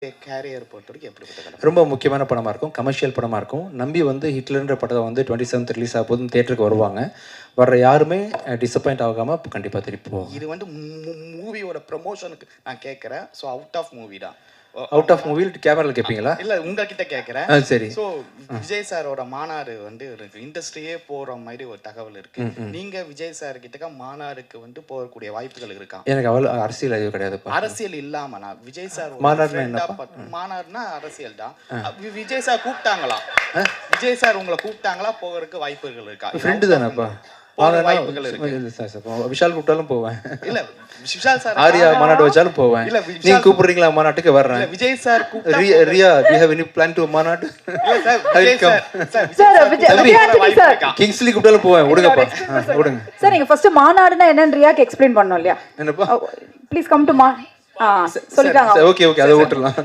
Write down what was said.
Carrier பொறுத்த வரைக்கும் எப்படிப்பட்ட கதை? ரொம்ப முக்கியமான படமாக இருக்கும், கமர்ஷியல் படமாக இருக்கும். நம்பி வந்து ஹிட்லர்ன்ற படத்தை வந்து 27th ரிலீஸ் ஆக போதும் தேட்டருக்கு வருவாங்க. வர்ற யாருமே டிசப்பாயிண்ட் ஆகாமல் கண்டிப்பாக திருப்பி போவாங்க. இது வந்து மூவியோட ப்ரமோஷனுக்கு நான் கேட்குறேன். ஸோ அவுட் ஆஃப் மூவி தான். அவுட் ஆஃப் மூவி கேமராவில் கேட்பீங்களா? இல்லை உங்ககிட்ட கேட்குறேன். சரி. ஸோ விஜய் சாரோட மாநாடு வந்து இண்டஸ்ட்ரியே போகிற மாதிரி ஒரு தகவல் இருக்கு. நீங்கள் விஜய் சார் கிட்ட மாநாடுக்கு வந்து போகக்கூடிய வாய்ப்புகள் இருக்கா? எனக்கு அவ்வளோ அரசியல் அறிவு கிடையாது. அரசியல் இல்லாம நான் விஜய் சார் மாநாடுனா அரசியல் தான். விஜய் சார் கூப்பிட்டாங்களா? விஜய் சார் உங்களை கூப்பிட்டாங்களா? போகிறதுக்கு வாய்ப்புகள் இருக்கா? ஃப்ரெண்டு தானேப்பா, வாய்ப்புகள் இருக்கு. விஷால் கூப்பிட்டாலும் போவேன். இல்ல விஷால் சார் ஆரியா மாநாடு வச்சாலும் போவேன். இல்ல நீங்க கூப்பிடுறீங்களா மாநாட்டுக்கு வர்றேன். விஜய் சார் ரியா we have any plan to மாநாடு? கிங்ஸ்லி கூப்பிட்டாலும் போவேன். விடுங்கப்பா, விடுங்க சார். நீங்க ஃபர்ஸ்ட் மாநாடுனா என்னன்னு ரியாக்கு எக்ஸ்பிளைன் பண்ணனும் இல்லையா? என்னப்பா? ப்ளீஸ் கம் டு சொல்லிட்டாங்க. ஓகே அதை விட்டுறலாம்.